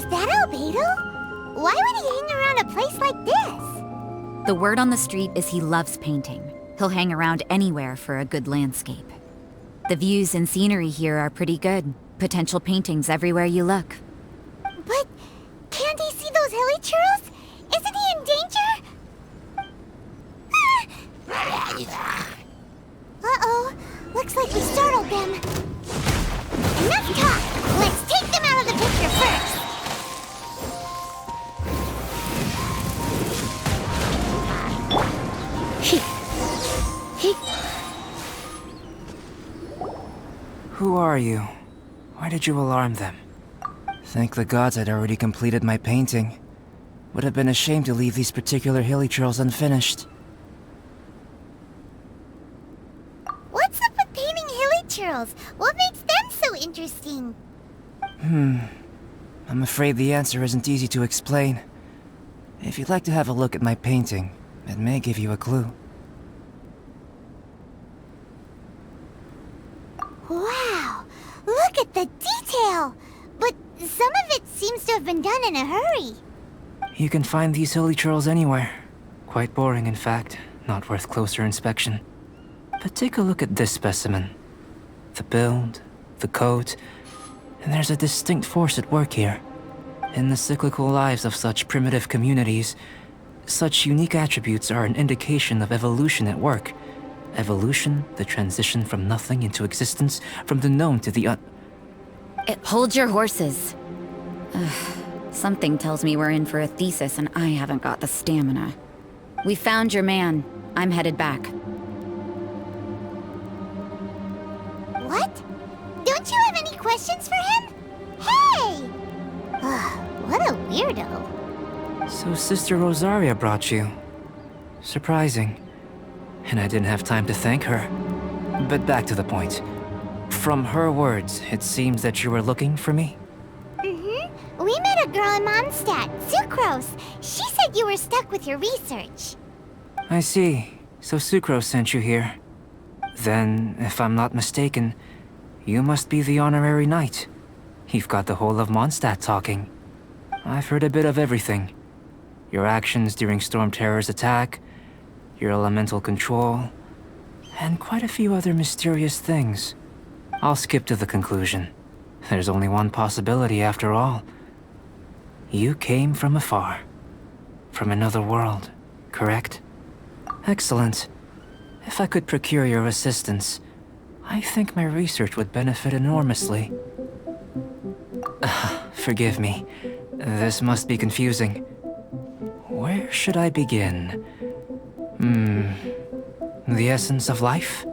Is that Albedo? Why would he hang around a place like this? The word on the street is he loves painting. He'll hang around anywhere for a good landscape. The views and scenery here are pretty good. Potential paintings everywhere you look. But can't he see those hilichurls? Isn't he in danger? Uh-oh. Looks like we startled them. Enough talk! Let's take them out of the picture first! Who are you? Why did you alarm them? Thank the gods I'd already completed my painting. Would have been a shame to leave these particular hilichurls unfinished. What's up with painting hilichurls? What makes them so interesting? I'm afraid the answer isn't easy to explain. If you'd like to have a look at my painting, it may give you a clue. Wow! Look at the detail! But some of it seems to have been done in a hurry. You can find these hilichurls anywhere. Quite boring, in fact. Not worth closer inspection. But take a look at this specimen. The build, the coat, and there's a distinct force at work here. In the cyclical lives of such primitive communities, such unique attributes are an indication of evolution at work. Evolution, the transition from nothing into existence, from the known to the Hold your horses. Something tells me we're in for a thesis and I haven't got the stamina. We found your man. I'm headed back. What? Don't you have any questions for him? Hey! What a weirdo. So Sister Rosaria brought you. Surprising. And I didn't have time to thank her. But back to the point. From her words, it seems that you were looking for me? We met a girl in Mondstadt, Sucrose. She said you were stuck with your research. I see. So Sucrose sent you here. Then, if I'm not mistaken, you must be the honorary knight. You've got the whole of Mondstadt talking. I've heard a bit of everything. Your actions during Storm Terror's attack, your elemental control, and quite a few other mysterious things. I'll skip to the conclusion. There's only one possibility after all. You came from afar. From another world, correct? Excellent. If I could procure your assistance, I think my research would benefit enormously. Forgive me. This must be confusing. Where should I begin? The essence of life?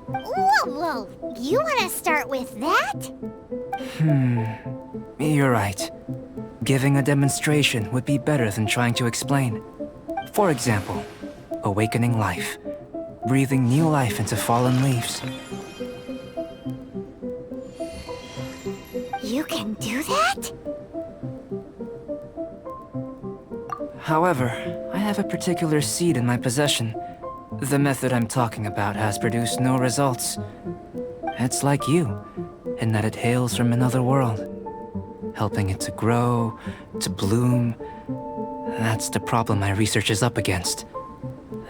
Whoa! You want to start with that? You're right. Giving a demonstration would be better than trying to explain. For example, awakening life. Breathing new life into fallen leaves. You can do that? However, I have a particular seed in my possession. The method I'm talking about has produced no results. It's like you, in that it hails from another world. Helping it to grow, to bloom. That's the problem my research is up against.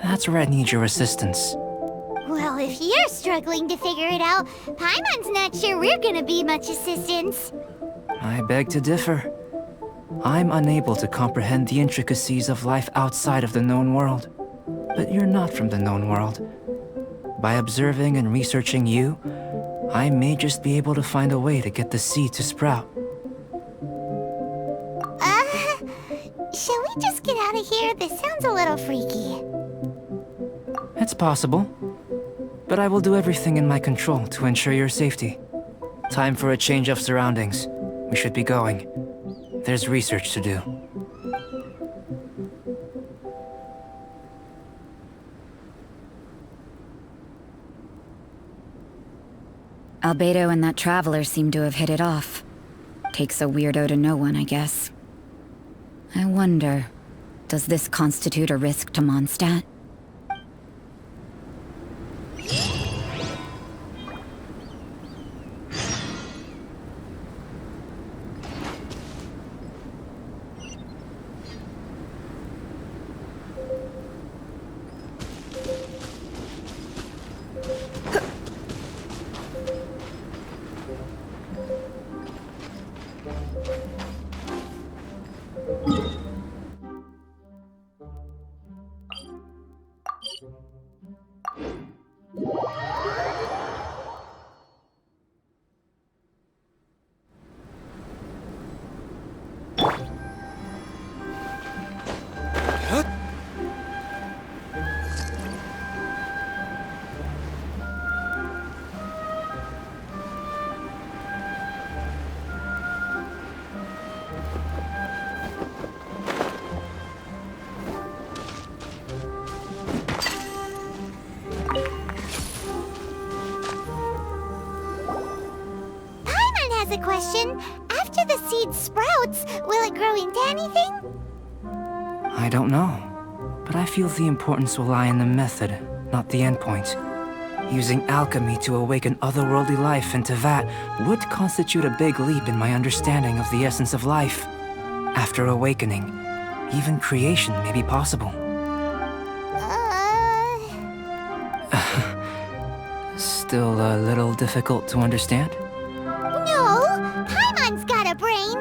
That's where I need your assistance. Well, if you're struggling to figure it out, Paimon's not sure we're gonna be much assistance. I beg to differ. I'm unable to comprehend the intricacies of life outside of the known world. But you're not from the known world. By observing and researching you, I may just be able to find a way to get the seed to sprout. Shall we just get out of here? This sounds a little freaky. It's possible. But I will do everything in my control to ensure your safety. Time for a change of surroundings. We should be going. There's research to do. Albedo and that traveler seem to have hit it off. Takes a weirdo to know one, I guess. I wonder, does this constitute a risk to Mondstadt? question. After the seed sprouts, will it grow into anything? I don't know, but I feel the importance will lie in the method, not the endpoint. Using alchemy to awaken otherworldly life into that would constitute a big leap in my understanding of the essence of life. After awakening, even creation may be possible. Still a little difficult to understand? No, Paimon's got a brain.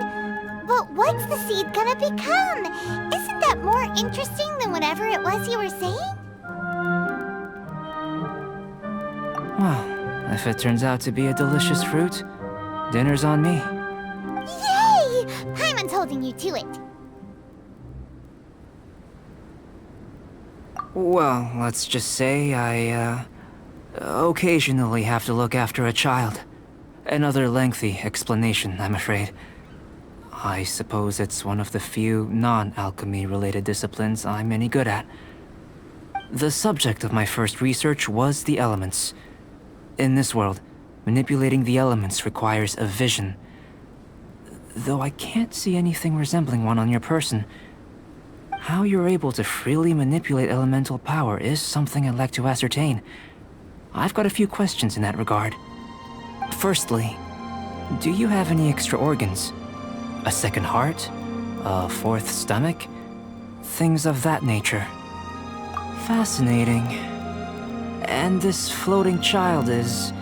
But what's the seed gonna become? Isn't that more interesting than whatever it was you were saying? Well, if it turns out to be a delicious fruit, dinner's on me. Yay! Paimon's holding you to it. Well, let's just say I, occasionally have to look after a child. Another lengthy explanation, I'm afraid. I suppose it's one of the few non-alchemy related disciplines I'm any good at. The subject of my first research was the elements. In this world, manipulating the elements requires a vision. Though I can't see anything resembling one on your person, how you're able to freely manipulate elemental power is something I'd like to ascertain. I've got a few questions in that regard. Firstly, do you have any extra organs? A second heart? A fourth stomach? Things of that nature. Fascinating. And this floating child is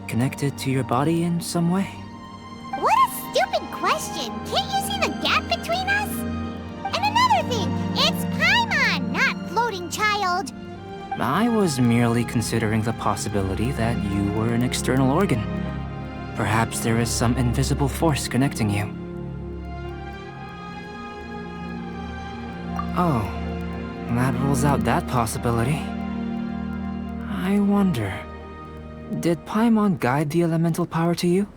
connected to your body in some way? What a stupid question! Can't you see the gap between us? And another thing, it's Paimon, not floating child. I was merely considering the possibility that you were an external organ. Perhaps there is some invisible force connecting you. Oh, that rules out that possibility. I wonder, did Paimon guide the elemental power to you?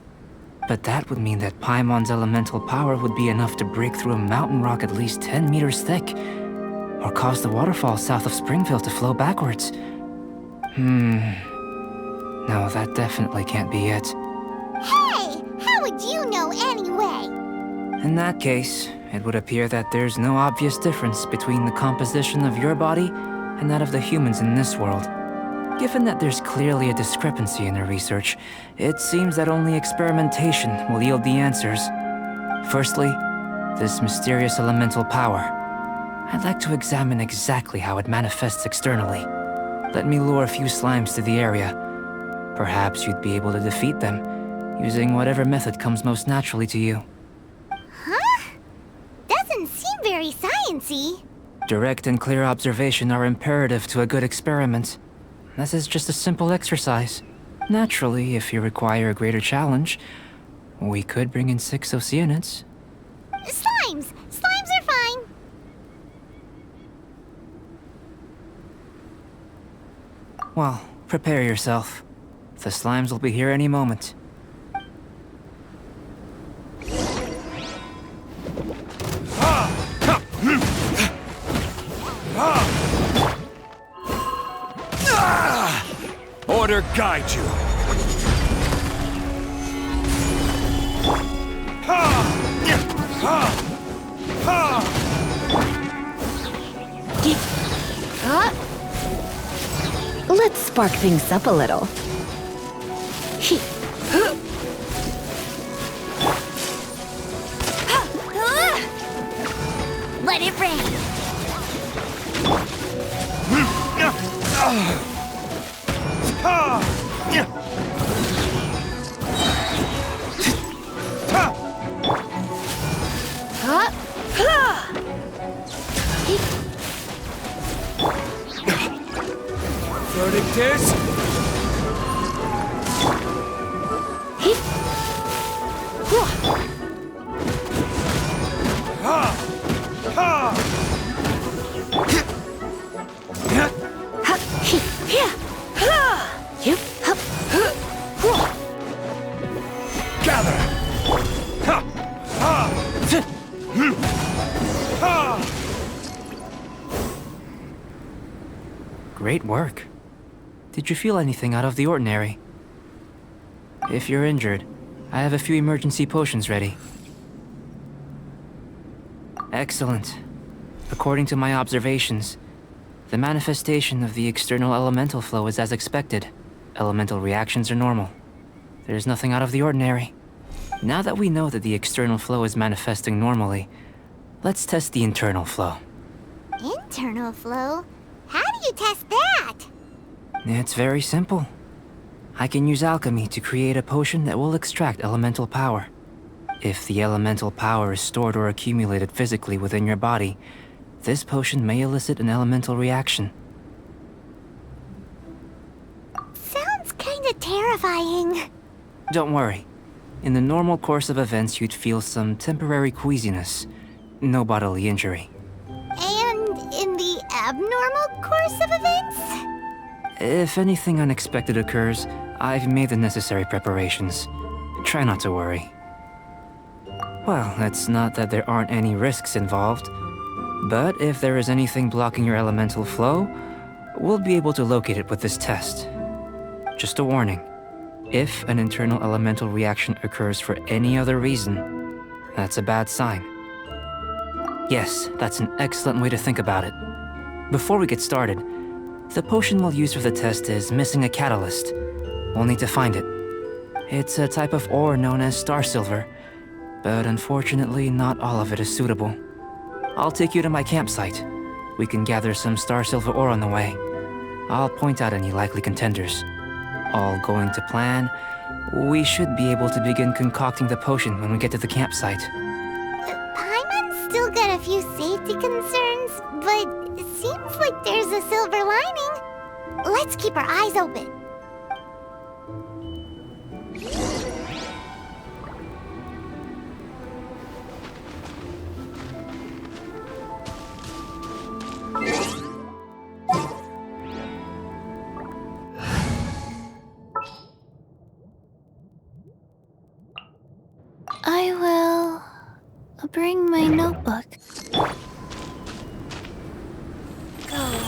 But that would mean that Paimon's elemental power would be enough to break through a mountain rock at least 10 meters thick, or cause the waterfall south of Springfield to flow backwards. No, that definitely can't be it. Hey! How would you know anyway? In that case, it would appear that there's no obvious difference between the composition of your body and that of the humans in this world. Given that there's clearly a discrepancy in their research, it seems that only experimentation will yield the answers. Firstly, this mysterious elemental power. I'd like to examine exactly how it manifests externally. Let me lure a few slimes to the area. Perhaps you'd be able to defeat them, using whatever method comes most naturally to you. Huh? Doesn't seem very sciencey. Direct and clear observation are imperative to a good experiment. This is just a simple exercise. Naturally, if you require a greater challenge, we could bring in 6 Oceanids. Slimes! Slimes are fine. Well, prepare yourself. The slimes will be here any moment. Order guide you. Let's spark things up a little. Let it rain. Verdict gather. Great work. Did you feel anything out of the ordinary? If you're injured, I have a few emergency potions ready. Excellent. According to my observations, the manifestation of the external elemental flow is as expected. Elemental reactions are normal. There's nothing out of the ordinary. Now that we know that the external flow is manifesting normally, let's test the internal flow. Internal flow? How do you test that? It's very simple. I can use alchemy to create a potion that will extract elemental power. If the elemental power is stored or accumulated physically within your body, this potion may elicit an elemental reaction. Sounds kinda terrifying. Don't worry. In the normal course of events, you'd feel some temporary queasiness. No bodily injury. And in the abnormal course of events? If anything unexpected occurs, I've made the necessary preparations. Try not to worry. Well, it's not that there aren't any risks involved, but if there is anything blocking your elemental flow, we'll be able to locate it with this test. Just a warning. If an internal elemental reaction occurs for any other reason, that's a bad sign. Yes, that's an excellent way to think about it. Before we get started, the potion we'll use for the test is missing a catalyst. We'll need to find it. It's a type of ore known as star silver, but unfortunately not all of it is suitable. I'll take you to my campsite. We can gather some star silver ore on the way. I'll point out any likely contenders. All going to plan, we should be able to begin concocting the potion when we get to the campsite. Paimon's still got a few safety concerns, but it seems like there's a silver lining. Let's keep our eyes open. I will bring my notebook. Go.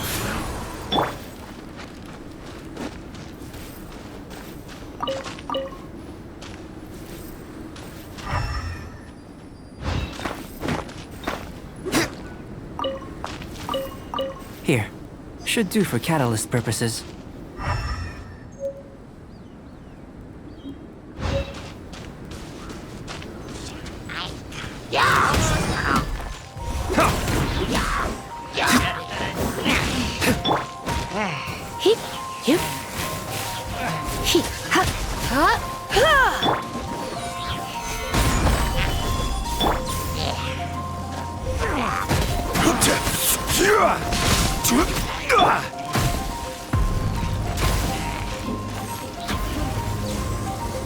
Here. Should do for catalyst purposes. Hip, hip. Hip, ha, ha, ha.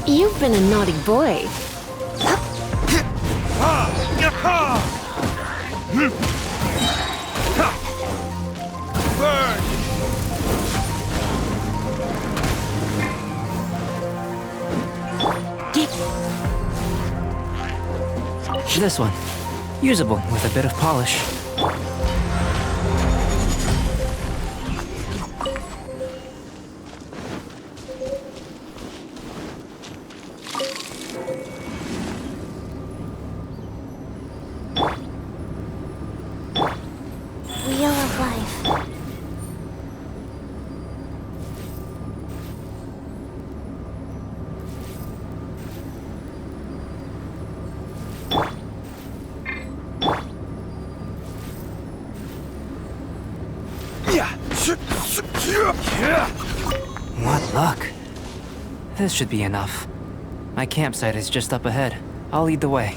You've been a naughty boy. Burn! This one. Usable with a bit of polish. Wheel of Life. What luck. This should be enough. My campsite is just up ahead. I'll lead the way.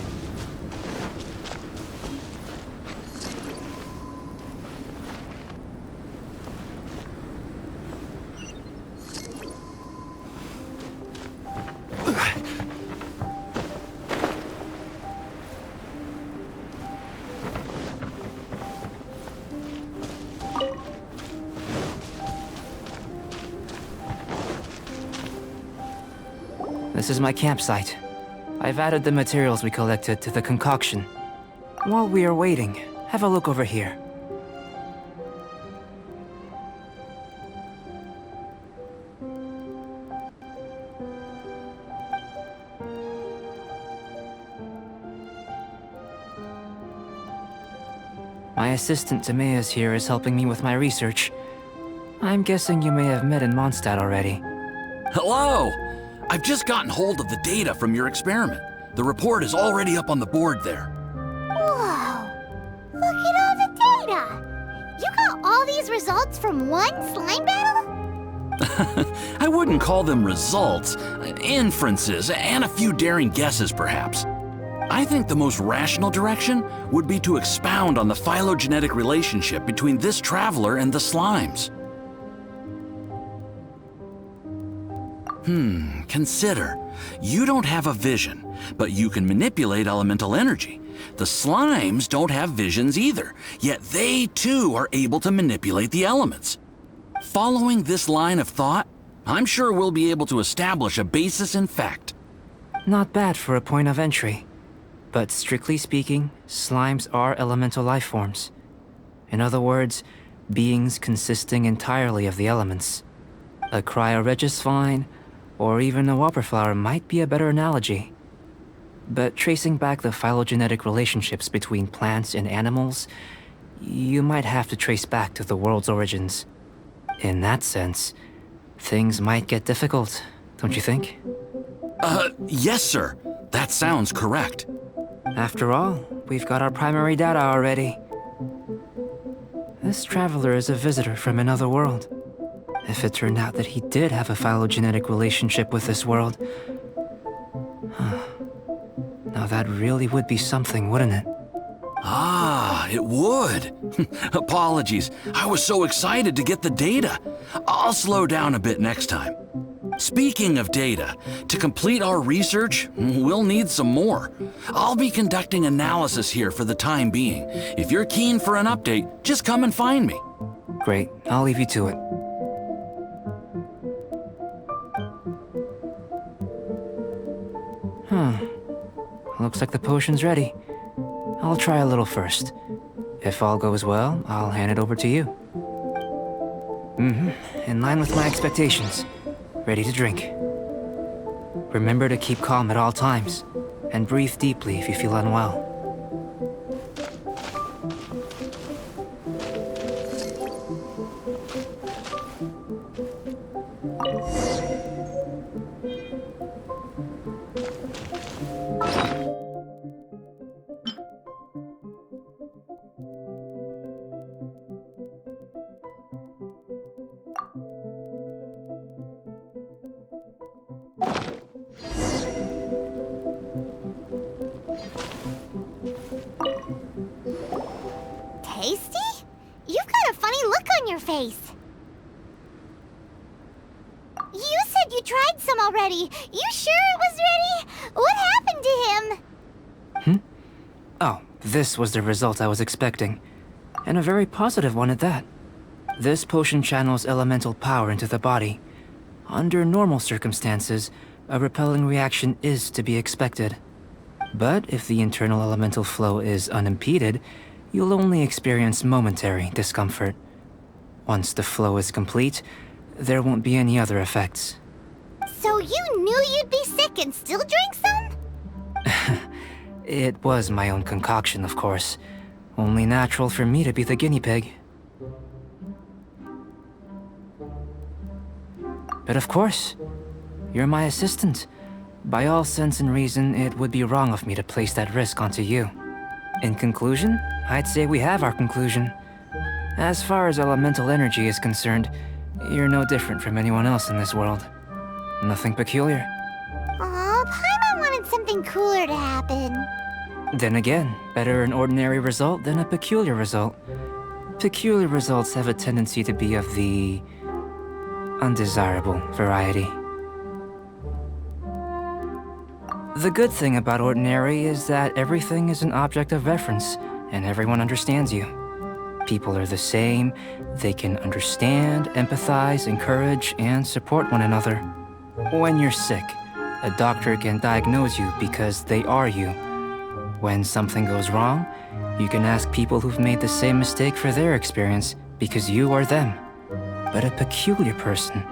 This is my campsite. I've added the materials we collected to the concoction. While we are waiting, have a look over here. My assistant Timaeus here is helping me with my research. I'm guessing you may have met in Mondstadt already. Hello! I've just gotten hold of the data from your experiment. The report is already up on the board there. Whoa! Look at all the data! You got all these results from one slime battle? I wouldn't call them results, inferences, and a few daring guesses perhaps. I think the most rational direction would be to expound on the phylogenetic relationship between this traveler and the slimes. Consider. You don't have a vision, but you can manipulate elemental energy. The slimes don't have visions either, yet they too are able to manipulate the elements. Following this line of thought, I'm sure we'll be able to establish a basis in fact. Not bad for a point of entry. But strictly speaking, slimes are elemental life forms. In other words, beings consisting entirely of the elements. A cryoregis vine, or even a wildflower might be a better analogy. But tracing back the phylogenetic relationships between plants and animals, you might have to trace back to the world's origins. In that sense, things might get difficult, don't you think? Yes, sir. That sounds correct. After all, we've got our primary data already. This traveler is a visitor from another world. If it turned out that he did have a phylogenetic relationship with this world... Now that really would be something, wouldn't it? Ah, it would. Apologies. I was so excited to get the data. I'll slow down a bit next time. Speaking of data, to complete our research, we'll need some more. I'll be conducting analysis here for the time being. If you're keen for an update, just come and find me. Great, I'll leave you to it. Looks like the potion's ready. I'll try a little first. If all goes well, I'll hand it over to you. In line with my expectations. Ready to drink. Remember to keep calm at all times, and breathe deeply if you feel unwell. Tasty? You've got a funny look on your face. You said you tried some already. You sure it was ready? What happened to him? Oh, this was the result I was expecting. And a very positive one at that. This potion channels elemental power into the body. Under normal circumstances, a repelling reaction is to be expected. But if the internal elemental flow is unimpeded, you'll only experience momentary discomfort. Once the flow is complete, there won't be any other effects. So you knew you'd be sick and still drank some? It was my own concoction, of course. Only natural for me to be the guinea pig. But of course, you're my assistant. By all sense and reason, it would be wrong of me to place that risk onto you. In conclusion, I'd say we have our conclusion. As far as elemental energy is concerned, you're no different from anyone else in this world. Nothing peculiar. Aw, Paimon wanted something cooler to happen. Then again, better an ordinary result than a peculiar result. Peculiar results have a tendency to be of the undesirable variety. The good thing about ordinary is that everything is an object of reference, and everyone understands you. People are the same, they can understand, empathize, encourage, and support one another. When you're sick, a doctor can diagnose you because they are you. When something goes wrong, you can ask people who've made the same mistake for their experience because you are them. But a peculiar person,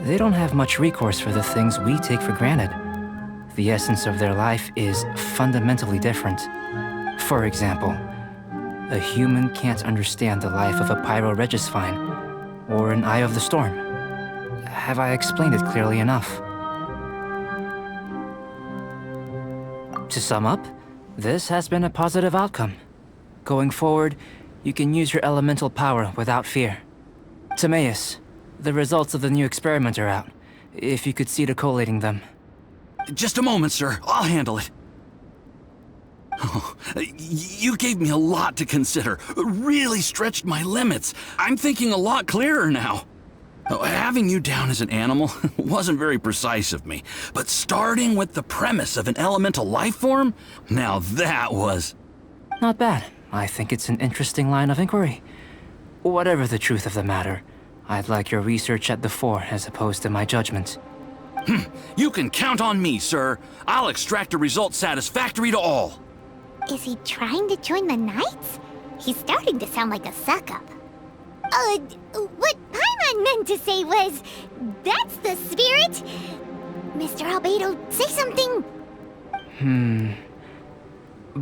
they don't have much recourse for the things we take for granted. The essence of their life is fundamentally different. For example, A human can't understand the life of a Pyroregisvine or an Eye of the Storm. Have I explained it clearly enough? To sum up, this has been a positive outcome. Going forward, you can use your elemental power without fear. Timaeus, the results of the new experiment are out. If you could see to collating them. Just a moment, sir. I'll handle it. Oh, you gave me a lot to consider. Really stretched my limits. I'm thinking a lot clearer now. Having you down as an animal wasn't very precise of me, but starting with the premise of an elemental life form, now that was... Not bad. I think it's an interesting line of inquiry. Whatever the truth of the matter, I'd like your research at the fore as opposed to my judgment. You can count on me, sir. I'll extract a result satisfactory to all. Is he trying to join the Knights? He's starting to sound like a suck-up. What Paimon meant to say was, that's the spirit! Mr. Albedo, say something!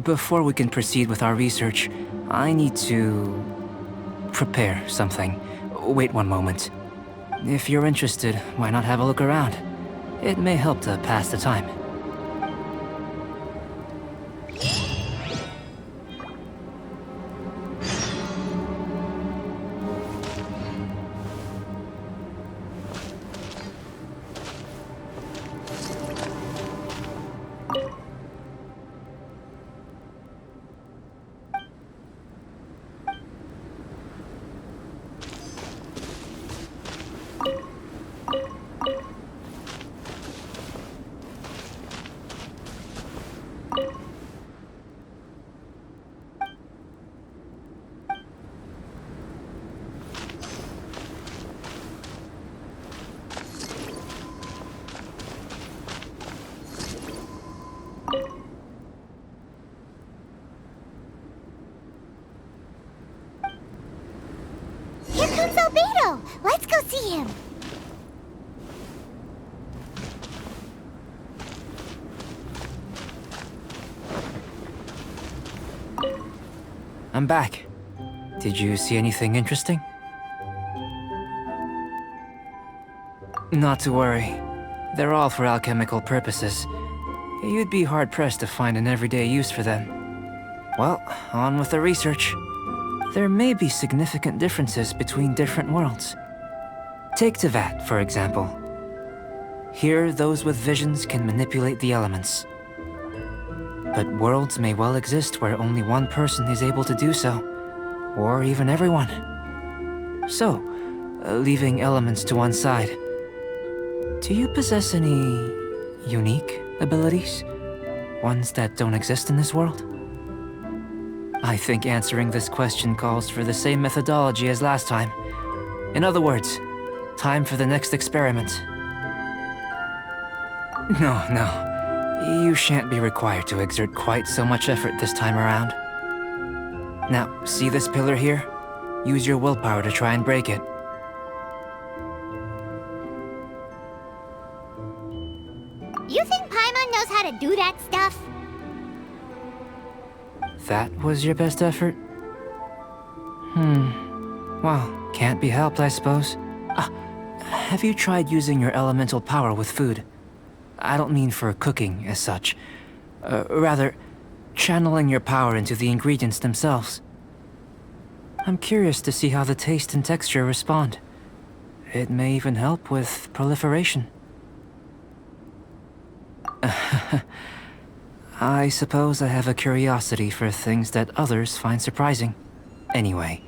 Before we can proceed with our research, I need to... prepare something. Wait one moment. If you're interested, why not have a look around? It may help to pass the time. Here comes Albedo! Let's go see him! I'm back. Did you see anything interesting? Not to worry. They're all for alchemical purposes. You'd be hard-pressed to find an everyday use for them. Well, on with the research. There may be significant differences between different worlds. Take Teyvat, for example. Here, those with visions can manipulate the elements. But worlds may well exist where only one person is able to do so, or even everyone. So, leaving elements to one side, do you possess any unique abilities? Ones that don't exist in this world? I think answering this question calls for the same methodology as last time. In other words, time for the next experiment. No. You shan't be required to exert quite so much effort this time around. Now, see this pillar here? Use your willpower to try and break it. You think Paimon knows how to do that stuff? That was your best effort? Well, can't be helped, I suppose. Have you tried using your elemental power with food? I don't mean for cooking as such. Rather, channeling your power into the ingredients themselves. I'm curious to see how the taste and texture respond. It may even help with proliferation. I suppose I have a curiosity for things that others find surprising. Anyway,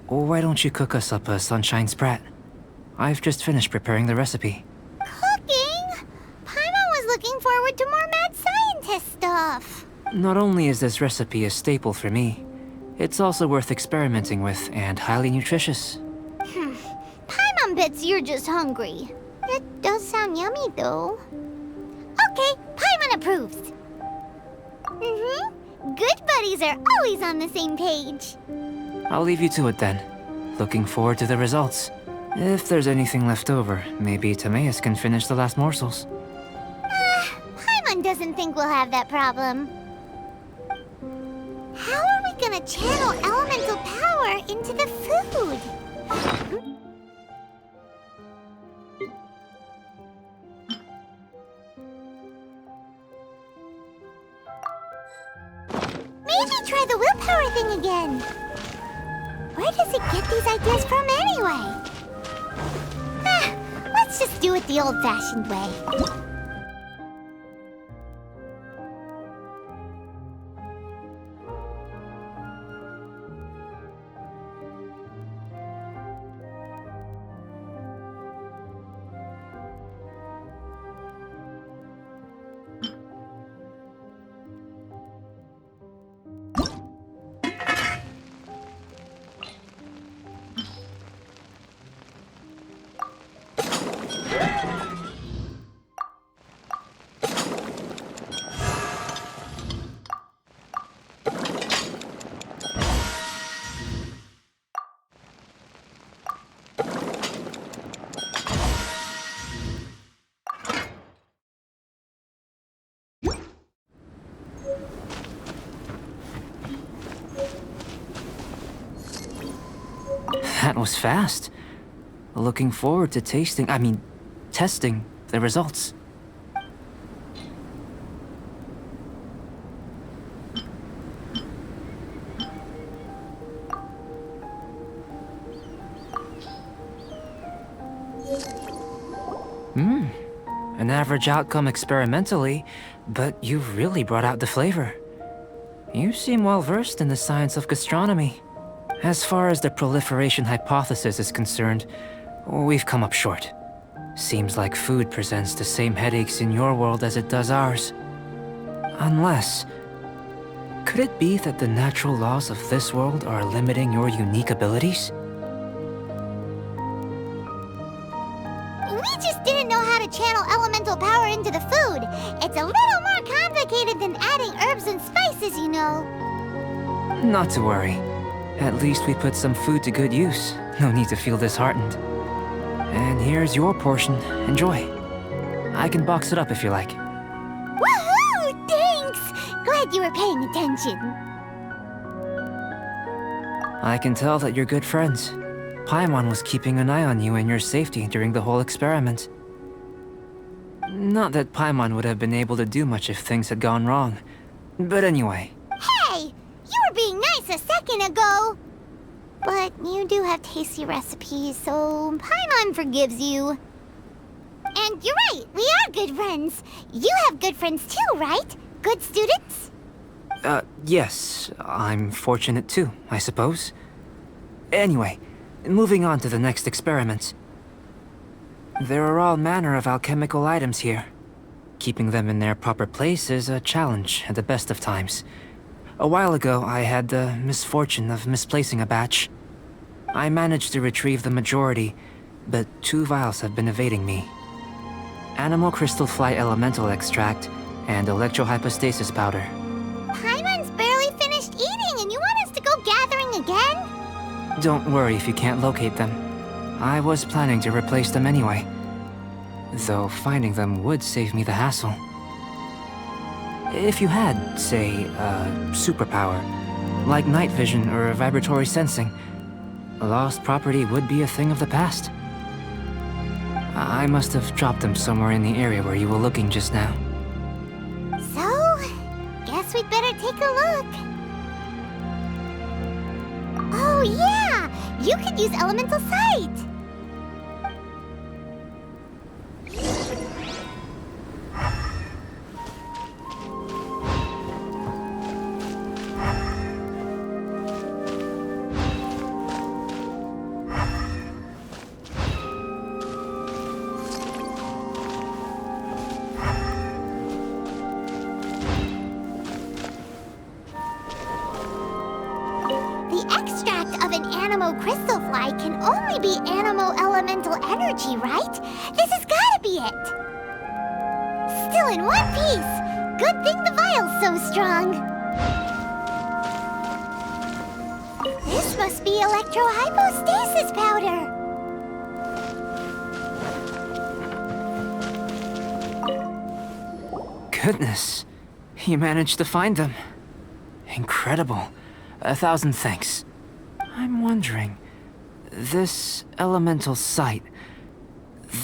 why don't you cook us up a sunshine sprat? I've just finished preparing the recipe. Cooking? Paimon was looking forward to more mad scientist stuff. Not only is this recipe a staple for me, it's also worth experimenting with and highly nutritious. Paimon bets you're just hungry. It does sound yummy, though. Okay, Paimon approves. Good buddies are always on the same page. I'll leave you to it then. Looking forward to the results. If there's anything left over, maybe Timaeus can finish the last morsels. Paimon doesn't think we'll have that problem. How are we we gonna channel elemental power into the food? Maybe try the willpower thing again. Where does it get these ideas from anyway? Let's just do it the old-fashioned way. That was fast. Looking forward to testing the results. An average outcome experimentally, but you've really brought out the flavor. You seem well versed in the science of gastronomy. As far as the proliferation hypothesis is concerned, we've come up short. Seems like food presents the same headaches in your world as it does ours. Unless... could it be that the natural laws of this world are limiting your unique abilities? We just didn't know how to channel elemental power into the food. It's a little more complicated than adding herbs and spices, you know. Not to worry. At least we put some food to good use. No need to feel disheartened. And here's your portion. Enjoy. I can box it up if you like. Woohoo! Thanks! Glad you were paying attention. I can tell that you're good friends. Paimon was keeping an eye on you and your safety during the whole experiment. Not that Paimon would have been able to do much if things had gone wrong. But anyway. Hey! You were being nice a second ago! But you do have tasty recipes, so Paimon forgives you. And you're right, we are good friends. You have good friends too, right? Good students? Yes. I'm fortunate too, I suppose. Anyway, moving on to the next experiment. There are all manner of alchemical items here. Keeping them in their proper place is a challenge at the best of times. A while ago, I had the misfortune of misplacing a batch. I managed to retrieve the majority, but 2 vials have been evading me. Animal crystal fly elemental extract and electrohypostasis powder. Paimon's barely finished eating and you want us to go gathering again? Don't worry if you can't locate them. I was planning to replace them anyway. Though finding them would save me the hassle. If you had, say, a superpower, like night vision or vibratory sensing, lost property would be a thing of the past. I must have dropped them somewhere in the area where you were looking just now. So, guess we'd better take a look. Oh yeah! You could use elemental sight! Crystal fly can only be Anemo elemental energy, right? This has gotta be it! Still in one piece! Good thing the vial's so strong! This must be electrohypostasis powder! Goodness, you managed to find them. Incredible. 1,000 thanks. I'm wondering, this elemental sight,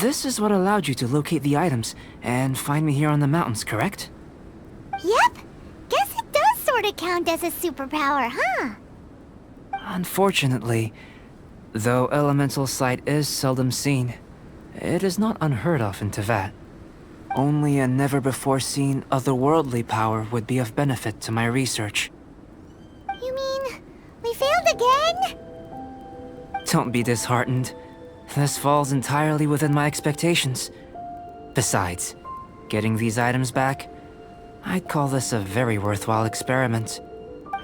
this is what allowed you to locate the items and find me here on the mountains, correct? Yep. Guess it does sort of count as a superpower, huh? Unfortunately, though elemental sight is seldom seen, it is not unheard of in Teyvat. Only a never-before-seen otherworldly power would be of benefit to my research. You mean we failed again? Don't be disheartened. This falls entirely within my expectations. Besides, getting these items back, I'd call this a very worthwhile experiment.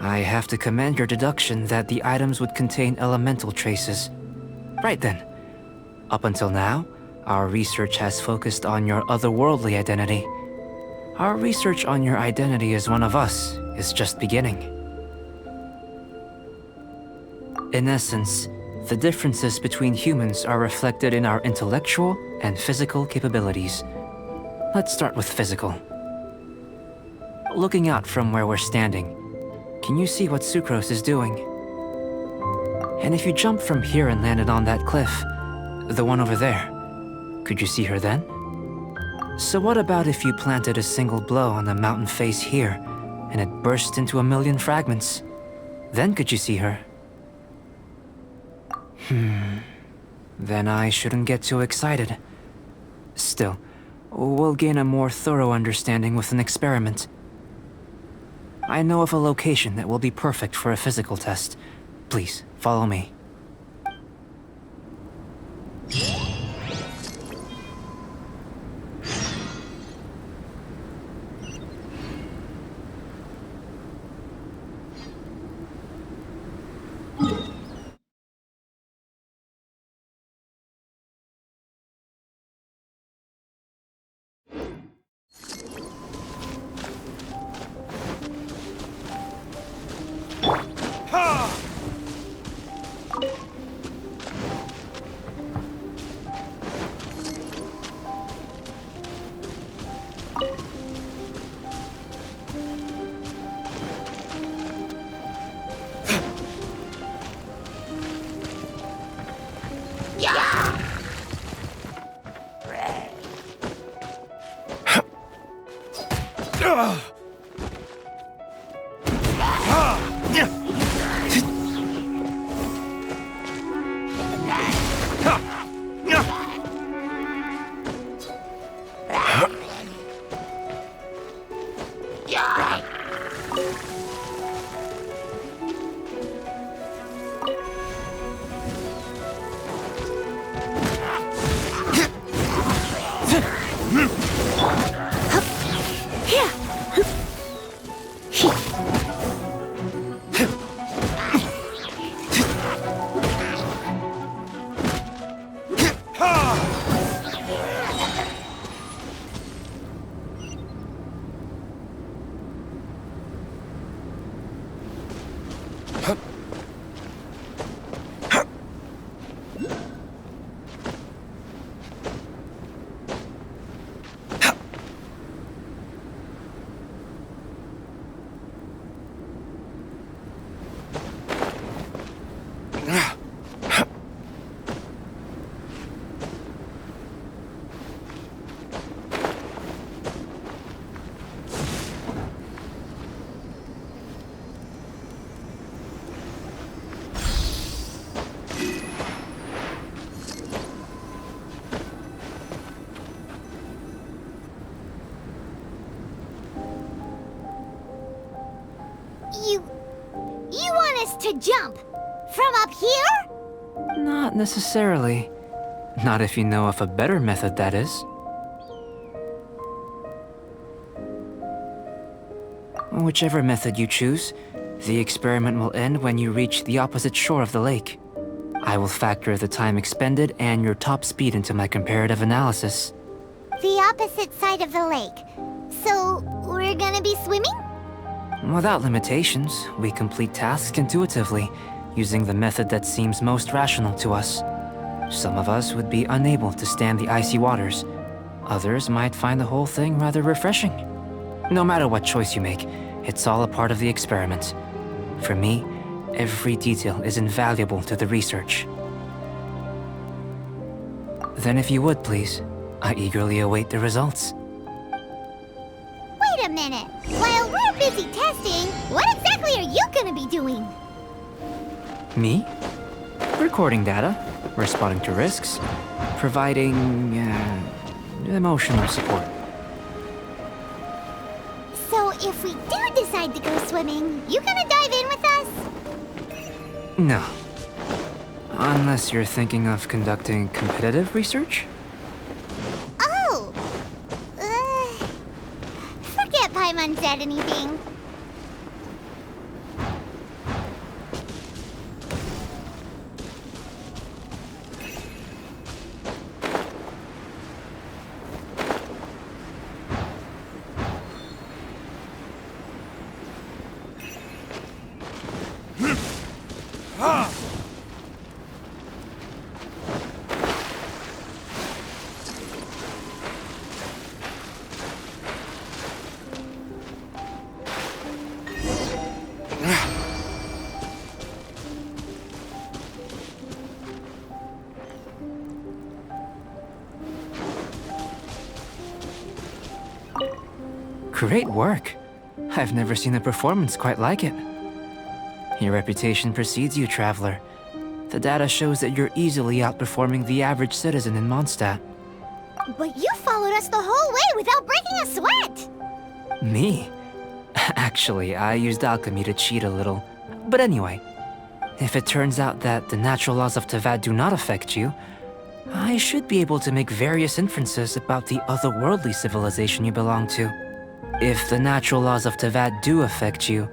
I have to commend your deduction that the items would contain elemental traces. Right then. Up until now, our research has focused on your otherworldly identity. Our research on your identity as one of us is just beginning. In essence, the differences between humans are reflected in our intellectual and physical capabilities. Let's start with physical. Looking out from where we're standing, can you see what Sucrose is doing? And if you jumped from here and landed on that cliff, the one over there, could you see her then? So what about if you planted a single blow on the mountain face here, and it burst into 1,000,000 fragments? Then could you see her? Then I shouldn't get too excited. Still, we'll gain a more thorough understanding with an experiment. I know of a location that will be perfect for a physical test. Please, follow me. You want us to jump? From up here? Not necessarily. Not if you know of a better method, that is. Whichever method you choose, the experiment will end when you reach the opposite shore of the lake. I will factor the time expended and your top speed into my comparative analysis. The opposite side of the lake. So, we're gonna be swimming? Without limitations, we complete tasks intuitively, using the method that seems most rational to us. Some of us would be unable to stand the icy waters. Others might find the whole thing rather refreshing. No matter what choice you make, it's all a part of the experiment. For me, Every detail is invaluable to the research. Then if you would, please, I eagerly await the results. Wait a minute. While we're busy testing, what exactly are you gonna be doing? Me? Recording data, responding to risks, providing, emotional support. So if we do decide to go swimming, you gonna dive in with us? No. Unless you're thinking of conducting competitive research? Oh! Forget Paimon said anything. Great work. I've never seen a performance quite like it. Your reputation precedes you, Traveler. The data shows that you're easily outperforming the average citizen in Mondstadt. But you followed us the whole way without breaking a sweat! Me? Actually, I used alchemy to cheat a little. But anyway, if it turns out that the natural laws of Teyvat do not affect you, I should be able to make various inferences about the otherworldly civilization you belong to. If the natural laws of Teyvat do affect you,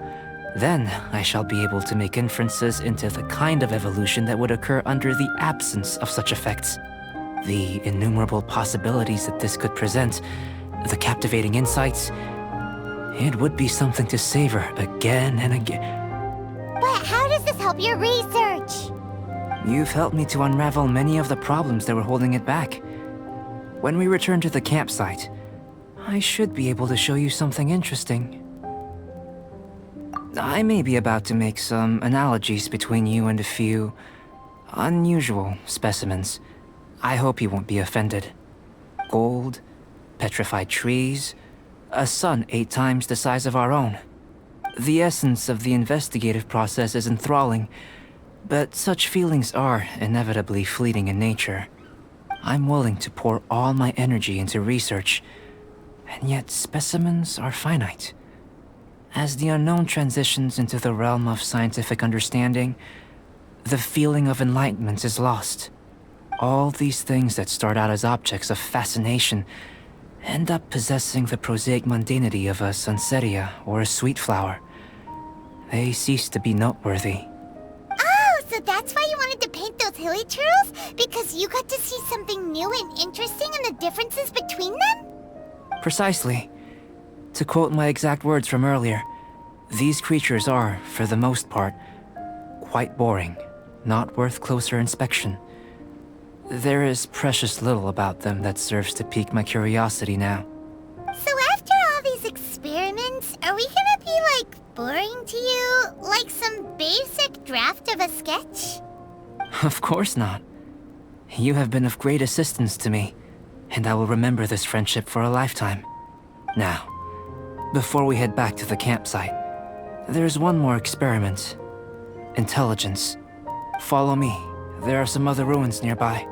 then I shall be able to make inferences into the kind of evolution that would occur under the absence of such effects. The innumerable possibilities that this could present, the captivating insights, it would be something to savor again and again. But how does this help your research? You've helped me to unravel many of the problems that were holding it back. When we return to the campsite, I should be able to show you something interesting. I may be about to make some analogies between you and a few unusual specimens. I hope you won't be offended. Gold, petrified trees, a sun 8 times the size of our own. The essence of the investigative process is enthralling, but such feelings are inevitably fleeting in nature. I'm willing to pour all my energy into research, and yet specimens are finite. As the unknown transitions into the realm of scientific understanding, the feeling of enlightenment is lost. All these things that start out as objects of fascination end up possessing the prosaic mundanity of a Sunsetia or a sweet flower. They cease to be noteworthy. Oh, so that's why you wanted to paint those hilichurls? Because you got to see something new and interesting in the differences between them? Precisely. To quote my exact words from earlier, these creatures are, for the most part, quite boring, not worth closer inspection. There is precious little about them that serves to pique my curiosity now. So after all these experiments, are we gonna be, like, boring to you? Like some basic draft of a sketch? Of course not. You have been of great assistance to me, and I will remember this friendship for a lifetime. Now, before we head back to the campsite, there's one more experiment. Intelligence. Follow me. There are some other ruins nearby.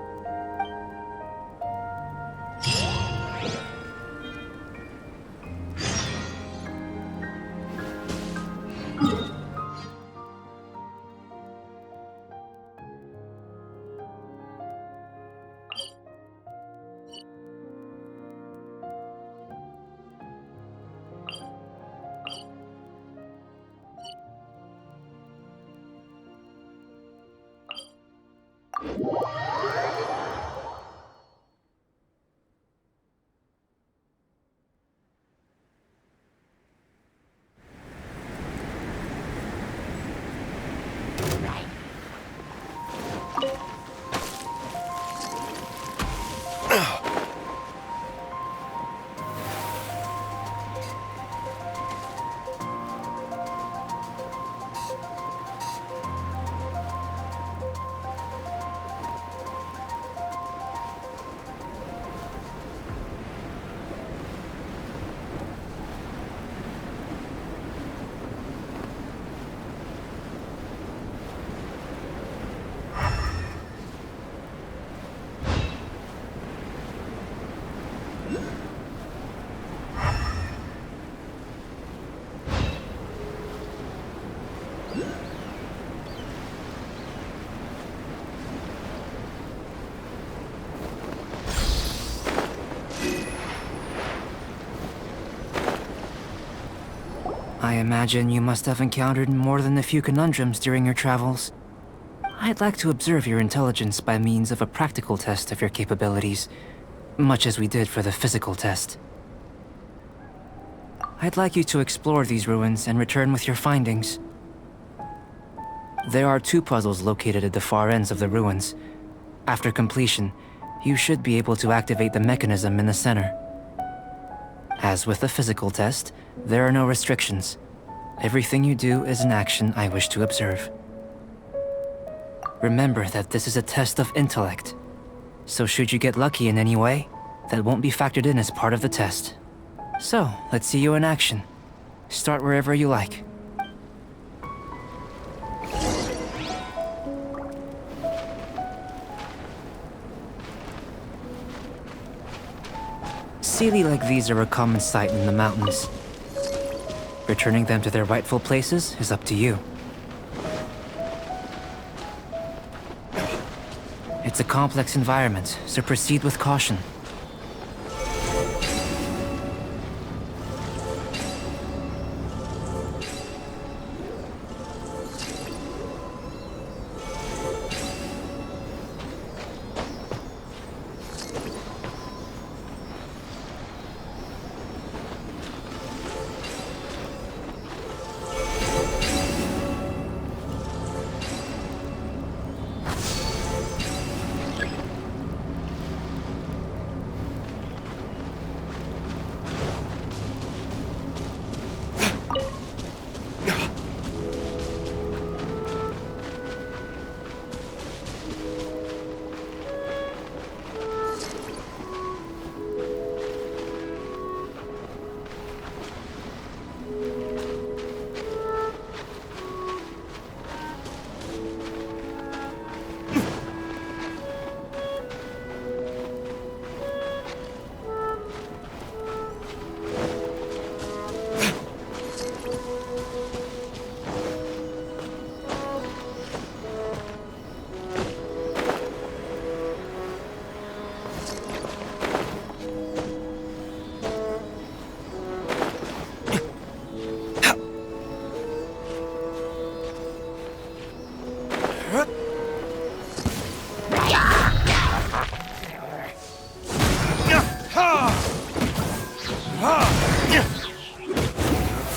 I imagine you must have encountered more than a few conundrums during your travels. I'd like to observe your intelligence by means of a practical test of your capabilities, much as we did for the physical test. I'd like you to explore these ruins and return with your findings. There are 2 puzzles located at the far ends of the ruins. After completion, you should be able to activate the mechanism in the center. As with the physical test, there are no restrictions. Everything you do is an action I wish to observe. Remember that this is a test of intellect, so should you get lucky in any way, that won't be factored in as part of the test. So, let's see you in action. Start wherever you like. Sealy like these are a common sight in the mountains. Returning them to their rightful places is up to you. It's a complex environment, so proceed with caution.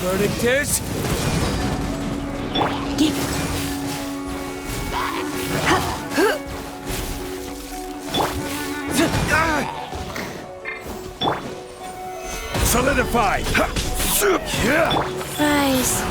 Verdict is... solidified! Rise.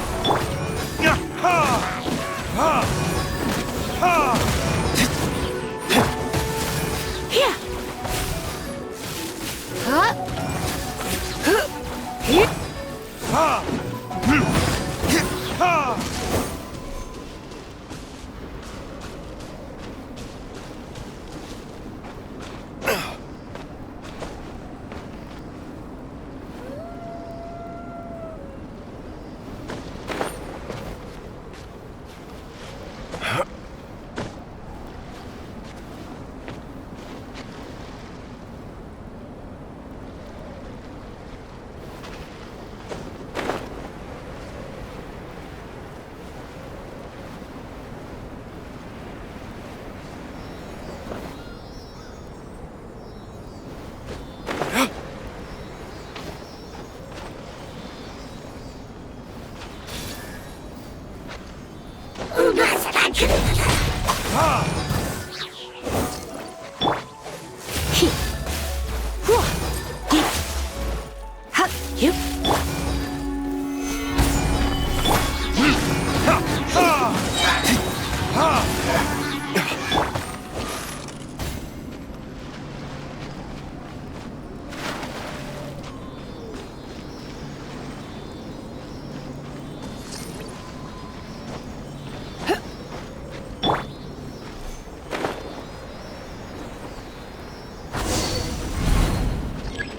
Here.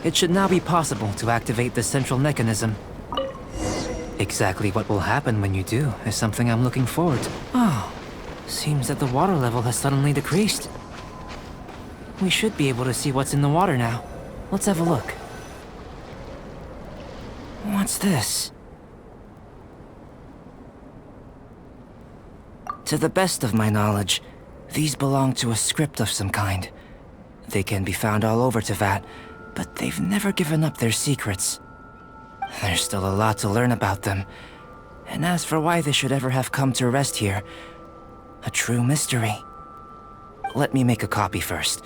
It should now be possible to activate the central mechanism. Exactly what will happen when you do is something I'm looking forward to. Oh, seems that the water level has suddenly decreased. We should be able to see what's in the water now. Let's have a look. What's this? To the best of my knowledge, these belong to a script of some kind. They can be found all over Teyvat, but they've never given up their secrets. There's still a lot to learn about them. And as for why they should ever have come to rest here, a true mystery. Let me make a copy first.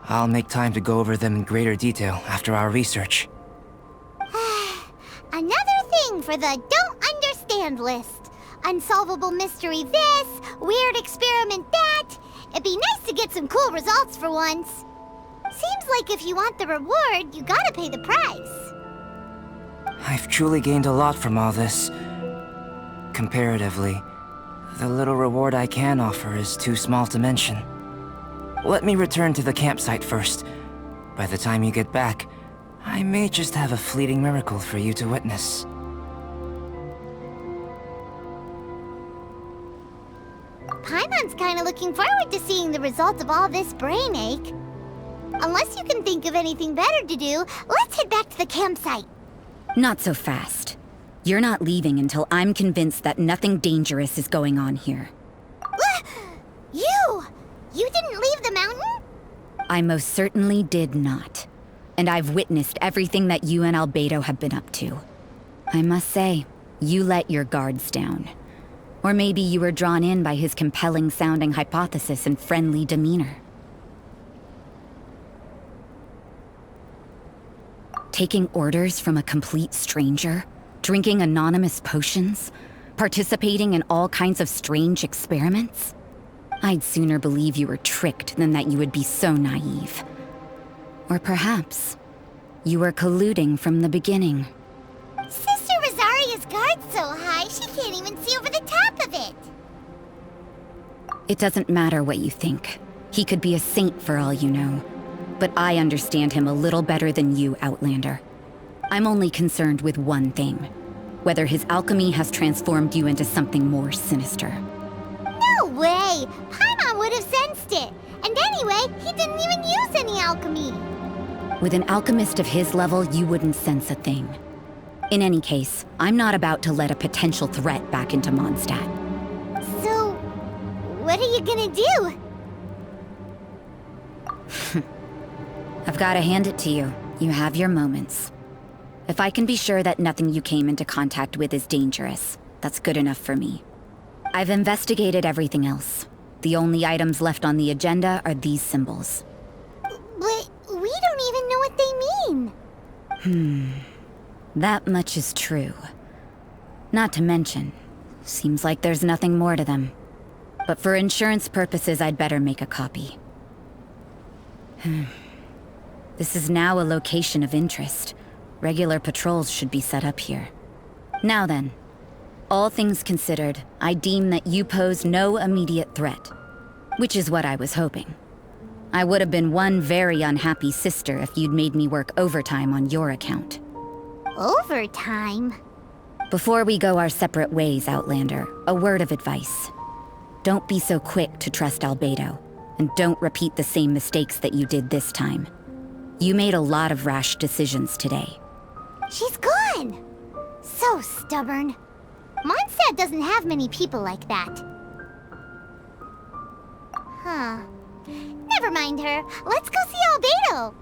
I'll make time to go over them in greater detail after our research. Another thing for the don't understand list. Unsolvable mystery this, weird experiment that. It'd be nice to get some cool results for once. Seems like if you want the reward, you gotta pay the price. I've truly gained a lot from all this. Comparatively, the little reward I can offer is too small to mention. Let me return to the campsite first. By the time you get back, I may just have a fleeting miracle for you to witness. Paimon's kinda looking forward to seeing the result of all this brain ache. Unless you can think of anything better to do, let's head back to the campsite. Not so fast. You're not leaving until I'm convinced that nothing dangerous is going on here. You didn't leave the mountain? I most certainly did not. And I've witnessed everything that you and Albedo have been up to. I must say, you let your guards down. Or maybe you were drawn in by his compelling-sounding hypothesis and friendly demeanor. Taking orders from a complete stranger, drinking anonymous potions, participating in all kinds of strange experiments? I'd sooner believe you were tricked than that you would be so naive. Or perhaps, you were colluding from the beginning. Sister Rosaria's guard's so high, she can't even see over the top of it. It doesn't matter what you think. He could be a saint for all you know. But I understand him a little better than you, Outlander. I'm only concerned with one thing. Whether his alchemy has transformed you into something more sinister. No way! Paimon would have sensed it. And anyway, he didn't even use any alchemy. With an alchemist of his level, you wouldn't sense a thing. In any case, I'm not about to let a potential threat back into Mondstadt. So, what are you gonna do? I've got to hand it to you. You have your moments. If I can be sure that nothing you came into contact with is dangerous, that's good enough for me. I've investigated everything else. The only items left on the agenda are these symbols. But we don't even know what they mean. That much is true. Not to mention, seems like there's nothing more to them. But for insurance purposes, I'd better make a copy. This is now a location of interest. Regular patrols should be set up here. Now then, all things considered, I deem that you pose no immediate threat. Which is what I was hoping. I would have been one very unhappy sister if you'd made me work overtime on your account. Overtime? Before we go our separate ways, Outlander, a word of advice. Don't be so quick to trust Albedo, and don't repeat the same mistakes that you did this time. You made a lot of rash decisions today. She's gone! So stubborn. Mondstadt doesn't have many people like that. Huh. Never mind her. Let's go see Albedo!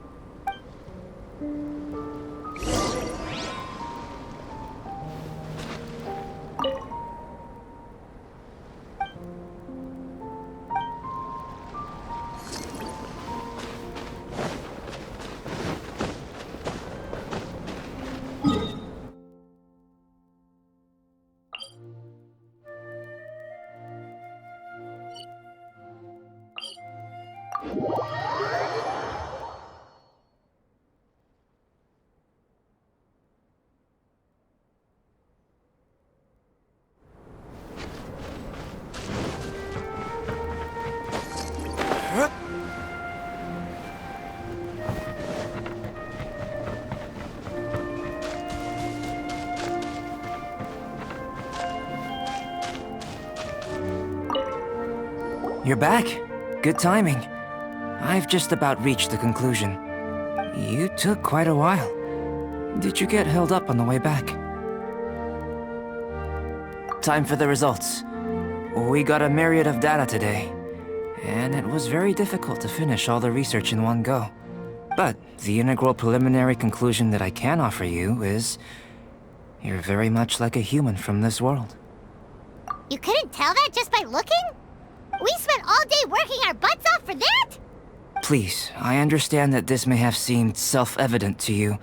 You're back. Good timing. I've just about reached the conclusion. You took quite a while. Did you get held up on the way back? Time for the results. We got a myriad of data today, and it was very difficult to finish all the research in one go. But the integral preliminary conclusion that I can offer you is you're very much like a human from this world. You couldn't tell that just by looking? We spent all day working our butts off for that? Please, I understand that this may have seemed self-evident to you,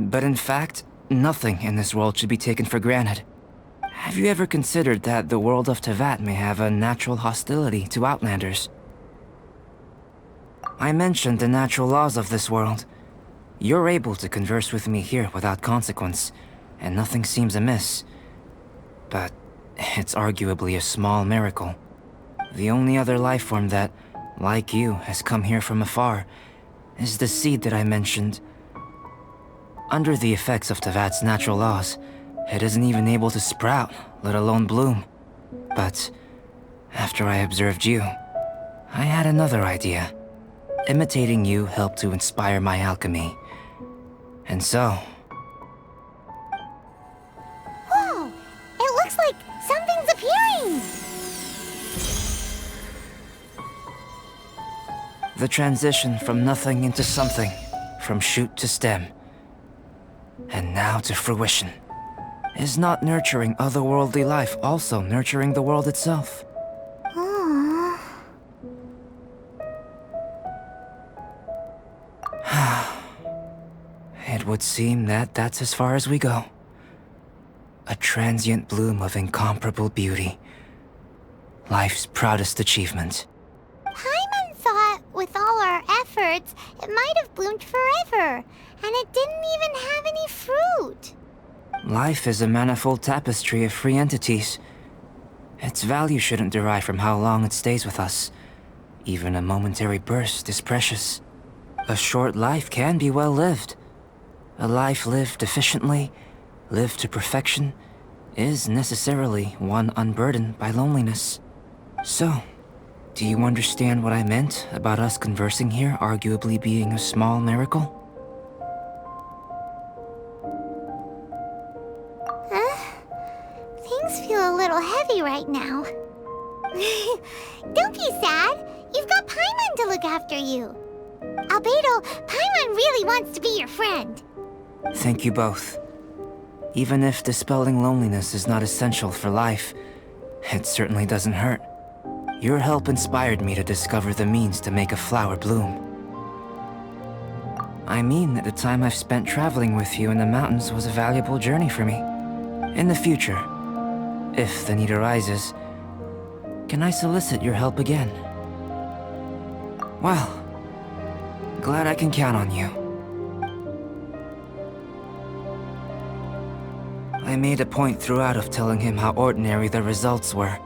but in fact, nothing in this world should be taken for granted. Have you ever considered that the world of Teyvat may have a natural hostility to Outlanders? I mentioned the natural laws of this world. You're able to converse with me here without consequence, and nothing seems amiss. But it's arguably a small miracle. The only other life form that, like you, has come here from afar is the seed that I mentioned. Under the effects of Teyvat's natural laws, it isn't even able to sprout, let alone bloom. But after I observed you, I had another idea. Imitating you helped to inspire my alchemy. And so... Whoa! It looks like something's appearing! The transition from nothing into something, from shoot to stem, and now to fruition. Is not nurturing otherworldly life also nurturing the world itself? Aww. It would seem that that's as far as we go. A transient bloom of incomparable beauty. Life's proudest achievement. Paimon thought with all our efforts, it might have bloomed forever, and it didn't even have any fruit. Life is a manifold tapestry of free entities. Its value shouldn't derive from how long it stays with us. Even a momentary burst is precious. A short life can be well lived. A life lived efficiently, lived to perfection, is necessarily one unburdened by loneliness. So, do you understand what I meant about us conversing here arguably being a small miracle? Things feel a little heavy right now. Don't be sad. You've got Paimon to look after you. Albedo, Paimon really wants to be your friend. Thank you both. Even if dispelling loneliness is not essential for life, it certainly doesn't hurt. Your help inspired me to discover the means to make a flower bloom. I mean that the time I've spent traveling with you in the mountains was a valuable journey for me. In the future, if the need arises, can I solicit your help again? Well, glad I can count on you. I made a point throughout of telling him how ordinary the results were.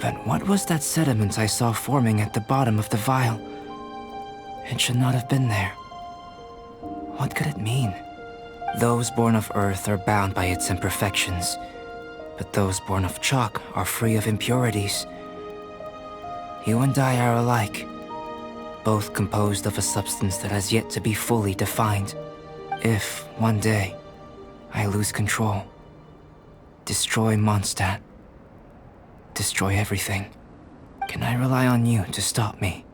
But what was that sediment I saw forming at the bottom of the vial? It should not have been there. What could it mean? Those born of Earth are bound by its imperfections, but those born of chalk are free of impurities. You and I are alike, both composed of a substance that has yet to be fully defined. If, one day, I lose control, destroy Mondstadt, destroy everything, can I rely on you to stop me?